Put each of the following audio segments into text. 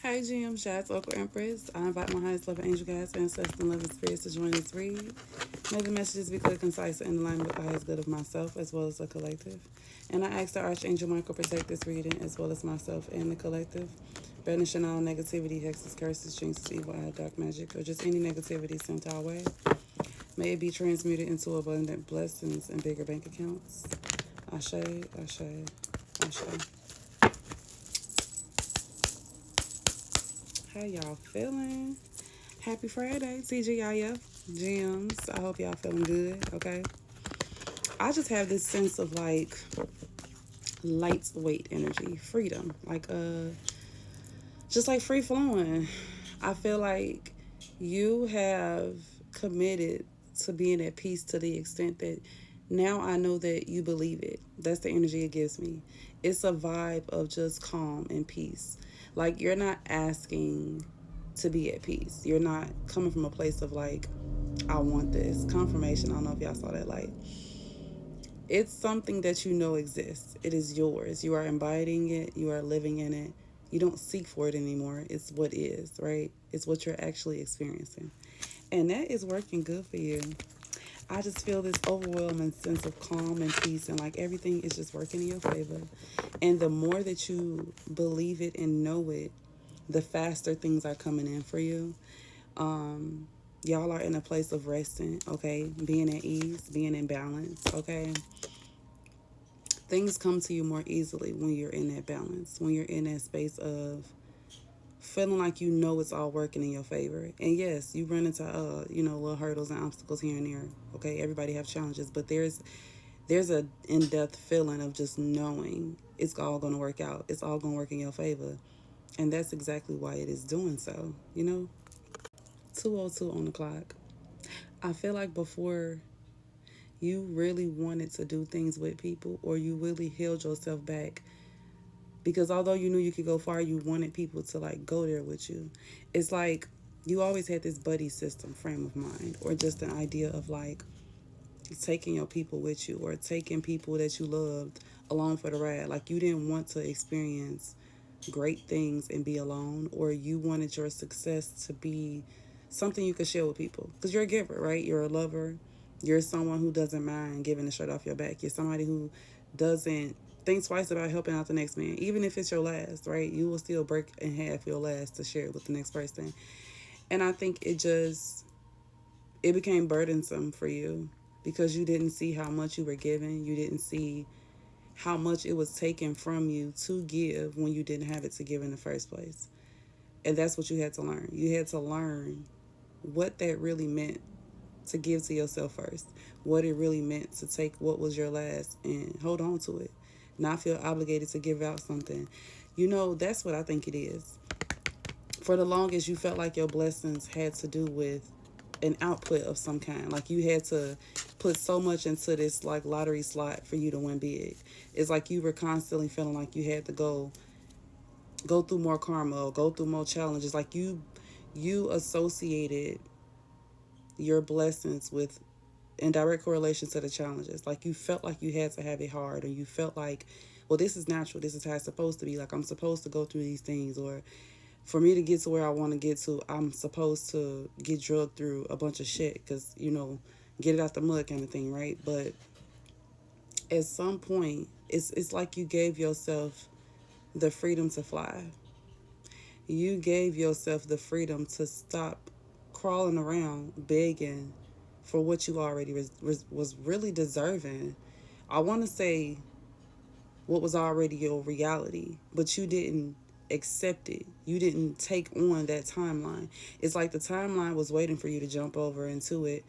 Hi, GM, JazOracleEmpress. I invite my highest level angel guides, ancestors, and loving spirits to join this read. May the messages be clear, concise, and in line with the highest good of myself as well as the collective. And I ask the Archangel Michael protect this reading as well as myself and the collective. Banishing all negativity, hexes, curses, jinxes, evil eye, dark magic, or just any negativity sent our way. May it be transmuted into abundant blessings and bigger bank accounts. Ashe, Ashe, Ashe. How y'all feeling? Happy Friday, TGIF, gems. I hope y'all feeling good, okay? I just have this sense of like lightweight energy, freedom, just like free flowing. I feel like you have committed to being at peace to the extent that now I know that you believe it. That's the energy it gives me. It's a vibe of just calm and peace. Like you're not asking to be at peace. You're not coming from a place of like, I want this. Confirmation. I don't know if y'all saw that. Like, it's something that you know exists. It is yours. You are embodying it. You are living in it. You don't seek for it anymore. It's what is, right? It's what you're actually experiencing. And that is working good for you. I just feel this overwhelming sense of calm and peace, and like everything is just working in your favor. And the more that you believe it and know it, the faster things are coming in for you. Y'all are in a place of resting, okay? Being at ease, being in balance, okay? Things come to you more easily when you're in that balance, when you're in that space of feeling like you know it's all working in your favor. And yes, you run into little hurdles and obstacles here and there. Okay, everybody have challenges, but there's a in-depth feeling of just knowing it's all going to work out. It's all going to work in your favor. And that's exactly why it is doing so, 2:02 on the clock. I feel like before you really wanted to do things with people, or you really held yourself back because although you knew you could go far, you wanted people to like go there with you. It's like you always had this buddy system frame of mind, or just an idea of like taking your people with you, or taking people that you loved along for the ride. Like you didn't want to experience great things and be alone, or you wanted your success to be something you could share with people because you're a giver, right? You're a lover. You're someone who doesn't mind giving the shirt off your back. You're somebody who doesn't think twice about helping out the next man, even if it's your last, right? You will still break in half your last to share it with the next person. And I think it became burdensome for you because you didn't see how much you were giving. You didn't see how much it was taken from you to give when you didn't have it to give in the first place. And that's what you had to learn. You had to learn what that really meant to give to yourself first, what it really meant to take what was your last and hold on to it, not feel obligated to give out something. That's what I think it is. For the longest, you felt like your blessings had to do with an output of some kind. Like you had to put so much into this like lottery slot for you to win big. It's like you were constantly feeling like you had to go through more karma, or go through more challenges. Like you associated your blessings with in direct correlation to the challenges. Like you felt like you had to have it hard, or you felt like, well, this is natural. This is how it's supposed to be. Like I'm supposed to go through these things, or for me to get to where I want to get to, I'm supposed to get drugged through a bunch of shit because, get it out the mud kind of thing, right? But at some point, it's like you gave yourself the freedom to fly. You gave yourself the freedom to stop crawling around begging for what you already was really deserving. I want to say what was already your reality, but you didn't accept it. You didn't take on that timeline. It's like the timeline was waiting for you to jump over into it.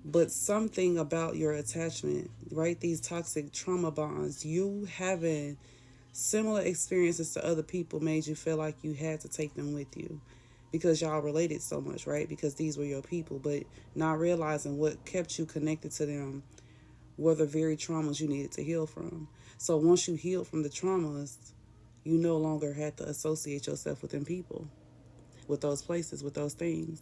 But something about your attachment, right? These toxic trauma bonds, you having similar experiences to other people made you feel like you had to take them with you because y'all related so much, right? Because these were your people, but not realizing what kept you connected to them were the very traumas you needed to heal from. So once you healed from the traumas, you no longer had to associate yourself with them people, with those places, with those things.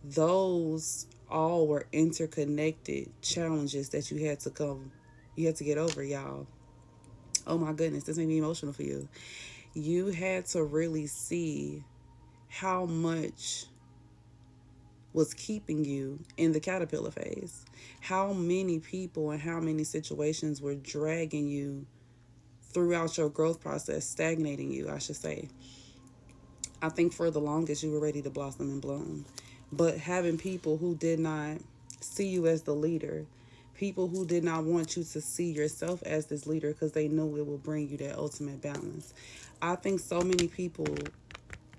Those all were interconnected challenges that you had to get over, y'all. Oh my goodness, this made me emotional for you. you had to really see how much was keeping you in the caterpillar phase. How many people and how many situations were dragging you throughout your growth process, stagnating you, I should say. I think for the longest you were ready to blossom and bloom. But having people who did not see you as the leader, people who did not want you to see yourself as this leader because they knew it will bring you that ultimate balance. I think so many people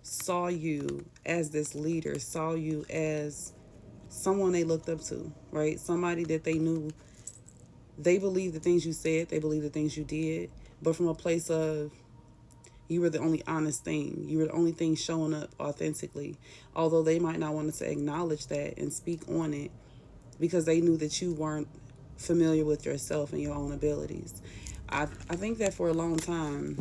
saw you as this leader, saw you as someone they looked up to, right? Somebody that they knew, they believed the things you said, they believed the things you did, but from a place of you were the only honest thing. You were the only thing showing up authentically. Although they might not want to acknowledge that and speak on it because they knew that you weren't familiar with yourself and your own abilities. I think that for a long time,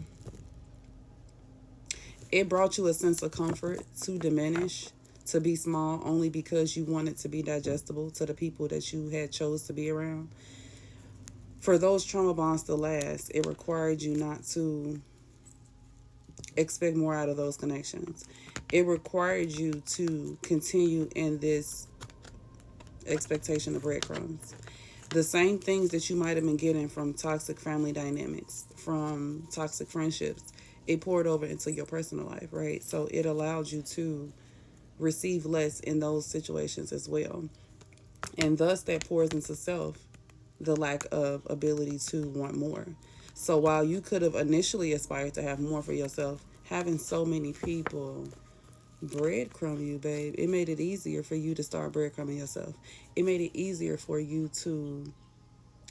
it brought you a sense of comfort to diminish, to be small only because you wanted to be digestible to the people that you had chose to be around. For those trauma bonds to last, it required you not to expect more out of those connections. It required you to continue in this expectation of breadcrumbs. The same things that you might have been getting from toxic family dynamics, from toxic friendships, it poured over into your personal life, right? So it allowed you to receive less in those situations as well. And thus that pours into self, the lack of ability to want more. So while you could have initially aspired to have more for yourself, having so many people breadcrumb you, babe, it made it easier for you to start breadcrumbing yourself. It made it easier for you to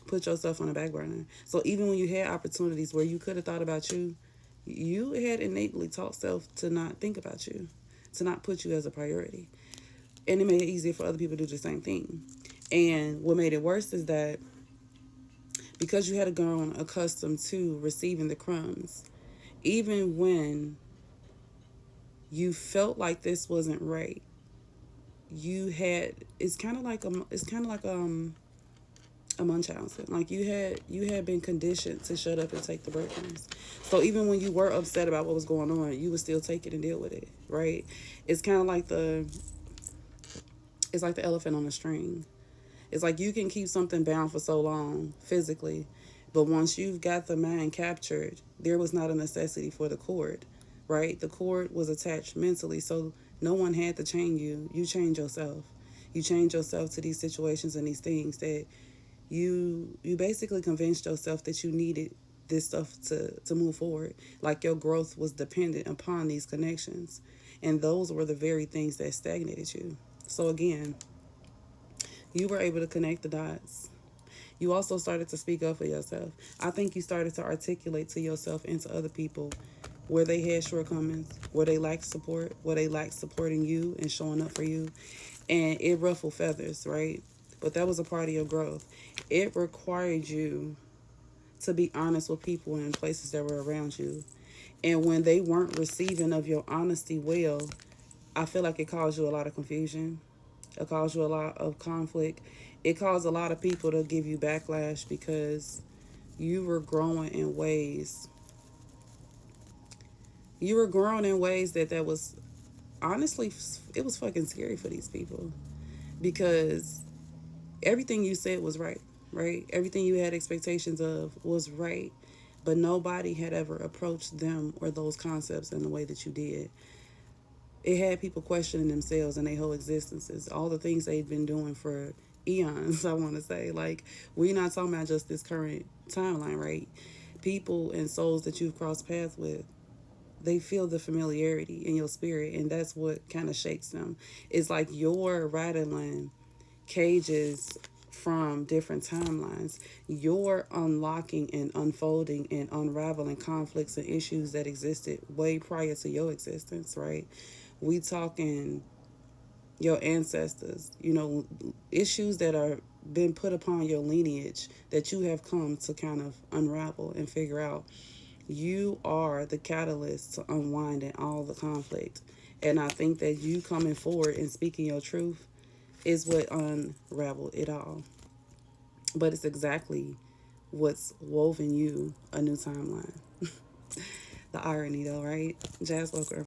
put yourself on the back burner. So even when you had opportunities where you could have thought about you, you had innately taught self to not think about you, to not put you as a priority. And it made it easier for other people to do the same thing. And what made it worse is that because you had grown accustomed to receiving the crumbs, even when you felt like this wasn't right, you had a Munchausen. Like you had been conditioned to shut up and take the breadcrumbs. So even when you were upset about what was going on, you would still take it and deal with it, right? It's kind of like the elephant on a string. It's like you can keep something bound for so long physically, but once you've got the mind captured, there was not a necessity for the cord, right? The cord was attached mentally, so no one had to chain you. You change yourself. You change yourself to these situations and these things that you basically convinced yourself that you needed this stuff to move forward. Like your growth was dependent upon these connections. And those were the very things that stagnated you. So again, you were able to connect the dots. You also started to speak up for yourself. I think you started to articulate to yourself and to other people where they had shortcomings, where they lacked support, where they lacked supporting you and showing up for you. And it ruffled feathers, right? But that was a part of your growth. It required you to be honest with people in places that were around you. And when they weren't receiving of your honesty well, I feel like it caused you a lot of confusion. It caused you a lot of conflict. It caused a lot of people to give you backlash because you were growing in ways. You were growing in ways that was honestly, it was fucking scary for these people because everything you said was right, right? Everything you had expectations of was right, but nobody had ever approached them or those concepts in the way that you did. It had people questioning themselves and their whole existences, all the things they've been doing for eons, I want to say. Like, we're not talking about just this current timeline, right? People and souls that you've crossed paths with, they feel the familiarity in your spirit, and that's what kind of shakes them. It's like you're rattling cages from different timelines. You're unlocking and unfolding and unraveling conflicts and issues that existed way prior to your existence, right? We talking your ancestors, issues that are been put upon your lineage that you have come to kind of unravel and figure out. You are the catalyst to unwinding all the conflict. And I think that you coming forward and speaking your truth is what unraveled it all. But it's exactly what's woven you a new timeline. The irony though, right? JazOracleEmpress.